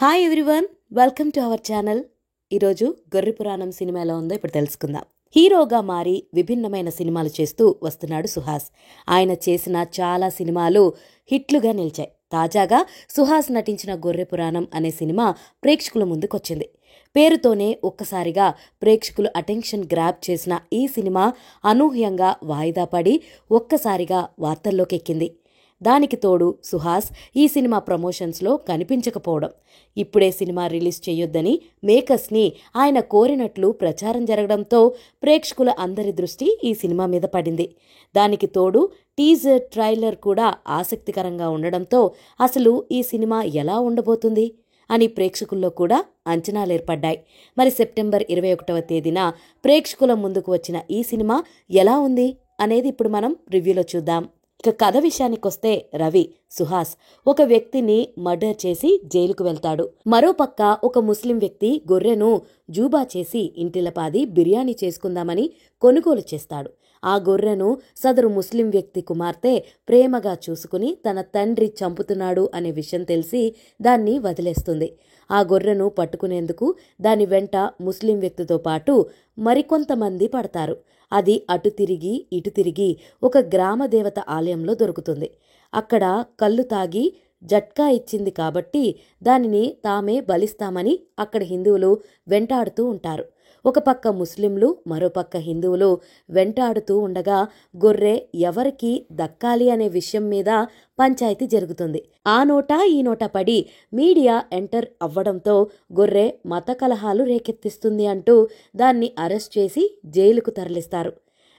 Hi everyone, welcome to our channel. ఈరోజు గొర్రె పురాణం cinema ఎలా ఉందో ఇప్పుడు తెలుసుకుందాం. హీరోగా మారి విభిన్నమైన సినిమాలు చేస్తూ వస్తున్నాడు సుహాస్. ఆయన చేసిన చాలా సినిమాలు హిట్లుగా నిలిచాయి. తాజాగా సుహాస్ నటించిన గొర్రె పురాణం అనే సినిమా ప్రేక్షకుల ముందుకొచ్చింది. పేరుతోనే ఒక్కసారిగా ప్రేక్షకులు అటెన్షన్ గ్రాబ్ చేసిన ఈ సినిమా అనూహ్యంగా వాయిదా పడి ఒక్కసారిగా వార్తల్లోకి ఎక్కింది. దానికి తోడు సుహాస్ ఈ సినిమా ప్రమోషన్స్లో కనిపించకపోవడం, ఇప్పుడే సినిమా రిలీజ్ చేయొద్దని మేకర్స్ని ఆయన కోరినట్లు ప్రచారం జరగడంతో ప్రేక్షకుల అందరి దృష్టి ఈ సినిమా మీద పడింది. దానికి తోడు టీజర్, ట్రైలర్ కూడా ఆసక్తికరంగా ఉండడంతో అసలు ఈ సినిమా ఎలా ఉండబోతుంది అని ప్రేక్షకుల్లో కూడా అంచనాలేర్పడ్డాయి. మరి సెప్టెంబర్ 21వ తేదీన ప్రేక్షకుల ముందుకు వచ్చిన ఈ సినిమా ఎలా ఉంది అనేది ఇప్పుడు మనం రివ్యూలో చూద్దాం. ఇక కథ విషయానికొస్తే రవి, సుహాస్ ఒక వ్యక్తిని మర్డర్ చేసి జైలుకు వెళ్తాడు. మరోపక్క ఒక ముస్లిం వ్యక్తి గొర్రెను జూబా చేసి ఇంటిలపాది బిర్యానీ చేసుకుందామని కొనుగోలు చేస్తాడు. ఆ గొర్రెను సదరు ముస్లిం వ్యక్తి కుమార్తె ప్రేమగా చూసుకుని తన తండ్రి చంపుతున్నాడు అనే విషయం తెలిసి దాన్ని వదిలేస్తుంది. ఆ గొర్రెను పట్టుకునేందుకు దాని వెంట ముస్లిం వ్యక్తితో పాటు మరికొంతమంది పడతారు. అది అటు తిరిగి ఇటు తిరిగి ఒక గ్రామ దేవత ఆలయంలో దొరుకుతుంది. అక్కడ కళ్ళు తాగి జట్కా ఇచ్చింది కాబట్టి దానిని తామే బలిస్తామని అక్కడ హిందువులు వెంటాడుతూ ఉంటారు. ఒక పక్క ముస్లింలు, మరోపక్క హిందువులు వెంటాడుతూ ఉండగా గొర్రె ఎవరికి దక్కాలి అనే విషయం మీద పంచాయతీ జరుగుతుంది. ఆ నోటా ఈ నోటా పడి మీడియా ఎంటర్ అవ్వడంతో గొర్రె మత కలహాలు రేకెత్తిస్తుంది అంటూ దాన్ని అరెస్ట్ చేసి జైలుకు తరలిస్తారు.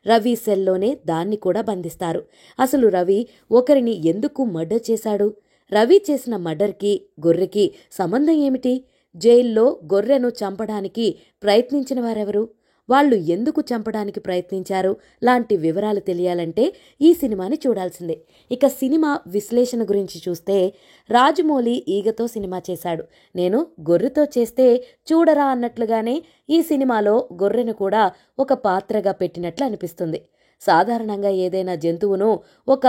రవి సెల్లోనే దాన్ని కూడా బంధిస్తారు. అసలు రవి ఒకరిని ఎందుకు మర్డర్ చేశాడు? రవి చేసిన మర్డర్కి గొర్రెకి సంబంధం ఏమిటి? జైల్లో గొర్రెను చంపడానికి ప్రయత్నించిన వారెవరు? వాళ్ళు ఎందుకు చంపడానికి ప్రయత్నించారు లాంటి వివరాలు తెలియాలంటే ఈ సినిమాని చూడాల్సిందే. ఇక సినిమా విశ్లేషణ గురించి చూస్తే, రాజమౌళి ఈగతో సినిమా చేశాడు, నేను గొర్రెతో చేస్తే చూడరా అన్నట్లుగానే ఈ సినిమాలో గొర్రెను కూడా ఒక పాత్రగా పెట్టినట్లు అనిపిస్తుంది. సాధారణంగా ఏదైనా జంతువును ఒక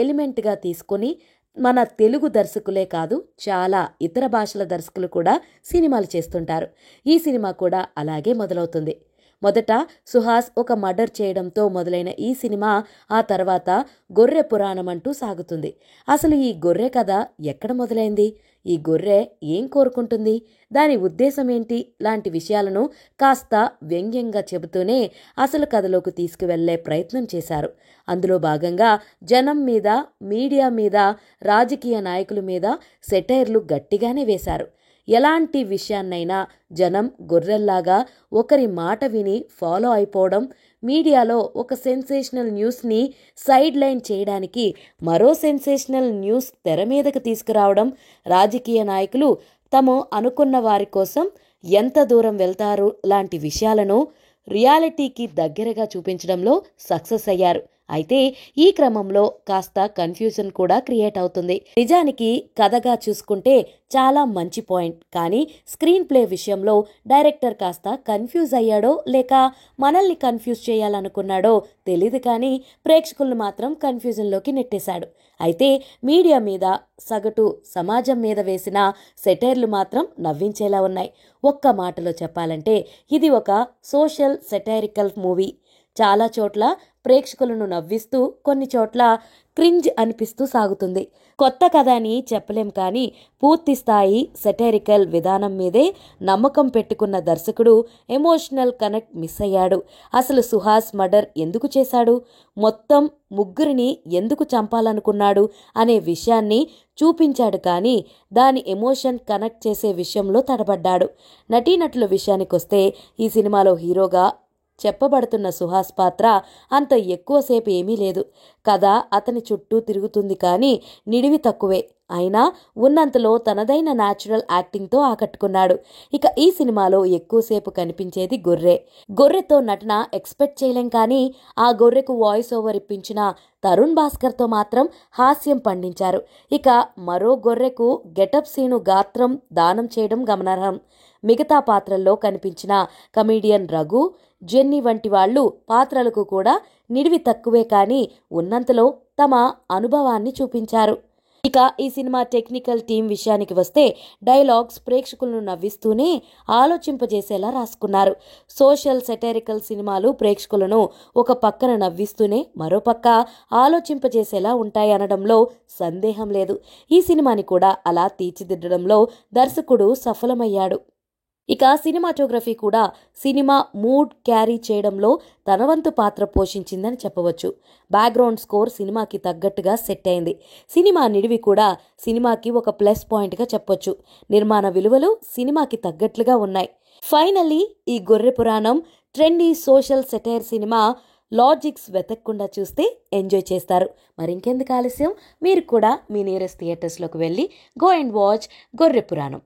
ఎలిమెంట్గా తీసుకొని మన తెలుగు దర్శకులే కాదు, చాలా ఇతర భాషల దర్శకులు కూడా సినిమాలు చేస్తుంటారు. ఈ సినిమా కూడా అలాగే మొదలవుతుంది. మొదట సుహాస్ ఒక మర్డర్ చేయడంతో మొదలైన ఈ సినిమా ఆ తర్వాత గొర్రె పురాణం అంటూ సాగుతుంది. అసలు ఈ గొర్రె కథ ఎక్కడ మొదలైంది? ఈ గొర్రె ఏం కోరుకుంటుంది? దాని ఉద్దేశం ఏంటి? లాంటి విషయాలను కాస్త వ్యంగ్యంగా చెబుతూనే అసలు కథలోకి తీసుకువెళ్లే ప్రయత్నం చేశారు. అందులో భాగంగా జనం మీద, మీడియా మీద, రాజకీయ నాయకుల మీద సెటైర్లు గట్టిగానే వేశారు. ఎలాంటి విషయాన్నైనా జనం గొర్రెల్లాగా ఒకరి మాట విని ఫాలో అయిపోవడం, మీడియాలో ఒక సెన్సేషనల్ న్యూస్ని సైడ్ లైన్ చేయడానికి మరో సెన్సేషనల్ న్యూస్ తెర మీదకు తీసుకురావడం, రాజకీయ నాయకులు తాము అనుకున్న వారి కోసం ఎంత దూరం వెళ్తారు లాంటి విషయాలను రియాలిటీకి దగ్గరగా చూపించడంలో సక్సెస్ అయ్యారు. అయితే ఈ క్రమంలో కాస్త కన్ఫ్యూజన్ కూడా క్రియేట్ అవుతుంది. నిజానికి కథగా చూసుకుంటే చాలా మంచి పాయింట్, కానీ స్క్రీన్ ప్లే విషయంలో డైరెక్టర్ కాస్త కన్ఫ్యూజ్ అయ్యాడో లేక మనల్ని కన్ఫ్యూజ్ చేయాలనుకున్నాడో తెలీదు, కానీ ప్రేక్షకులను మాత్రం కన్ఫ్యూజన్లోకి నెట్టేశాడు. అయితే మీడియా మీద, సగటు సమాజం మీద వేసిన సెటైర్లు మాత్రం నవ్వించేలా ఉన్నాయి. ఒక్క మాటలో చెప్పాలంటే ఇది ఒక సోషల్ సెటైరికల్ మూవీ. చాలా చోట్ల ప్రేక్షకులను నవ్విస్తూ, కొన్ని చోట్ల క్రింజ్ అనిపిస్తూ సాగుతుంది. కొత్త కథ అని చెప్పలేం, కానీ పూర్తి స్థాయి సెటైరికల్ విధానం మీదే నమ్మకం పెట్టుకున్న దర్శకుడు ఎమోషనల్ కనెక్ట్ మిస్ అయ్యాడు. అసలు సుహాస్ మర్డర్ ఎందుకు చేశాడు, మొత్తం ముగ్గురిని ఎందుకు చంపాలనుకున్నాడు అనే విషయాన్ని చూపించాడు, కానీ దాని ఎమోషన్ కనెక్ట్ చేసే విషయంలో తడబడ్డాడు. నటీనటుల విషయానికొస్తే ఈ సినిమాలో హీరోగా చెప్పబడుతున్న సుహాస్ పాత్ర అంత ఎక్కువసేపు ఏమీ లేదు. కథ అతని చుట్టూ తిరుగుతుంది, కానీ నిడివి తక్కువే. అయినా ఉన్నంతలో తనదైన న్యాచురల్ యాక్టింగ్తో ఆకట్టుకున్నాడు. ఇక ఈ సినిమాలో ఎక్కువసేపు కనిపించేది గొర్రె. గొర్రెతో నటన ఎక్స్పెక్ట్ చేయలేం, కానీ ఆ గొర్రెకు వాయిస్ ఓవర్ ఇప్పించిన తరుణ్ భాస్కర్తో మాత్రం హాస్యం పండించారు. ఇక మరో గొర్రెకు గెటప్ సీను గాత్రం దానం చేయడం గమనార్హం. మిగతా పాత్రల్లో కనిపించిన కమీడియన్ రఘు, జెన్నీ వంటి వాళ్ళు పాత్రలకు కూడా నిడివి తక్కువే, కానీ ఉన్నంతలో తమ అనుభవాన్ని చూపించారు. ఇక ఈ సినిమా టెక్నికల్ టీం విషయానికి వస్తే డైలాగ్స్ ప్రేక్షకులను నవ్విస్తూనే ఆలోచింపజేసేలా రాసుకున్నారు. సోషల్ సెటైరికల్ సినిమాలు ప్రేక్షకులను ఒక పక్కన నవ్విస్తూనే మరోపక్క ఆలోచింపజేసేలా ఉంటాయనడంలో సందేహం లేదు. ఈ సినిమాని కూడా అలా తీర్చిదిద్దడంలో దర్శకుడు సఫలమయ్యాడు. ఇక సినిమాటోగ్రఫీ కూడా సినిమా మూడ్ క్యారీ చేయడంలో తన వంతు పాత్ర పోషించిందని చెప్పవచ్చు. బ్యాక్గ్రౌండ్ స్కోర్ సినిమాకి తగ్గట్టుగా సెట్ అయింది. సినిమా నిడివి కూడా సినిమాకి ఒక ప్లస్ పాయింట్గా చెప్పొచ్చు. నిర్మాణ విలువలు సినిమాకి తగ్గట్లుగా ఉన్నాయి. ఫైనల్లీ ఈ గొర్రె పురాణం trendy social satire cinema logics వెతకకుండా చూస్తే ఎంజాయ్ చేస్తారు. మరింకెందుకు ఆలస్యం, మీరు కూడా మీ నియరెస్ట్ థియేటర్స్లోకి వెళ్ళి గో అండ్ వాచ్ గొర్రె పురాణం.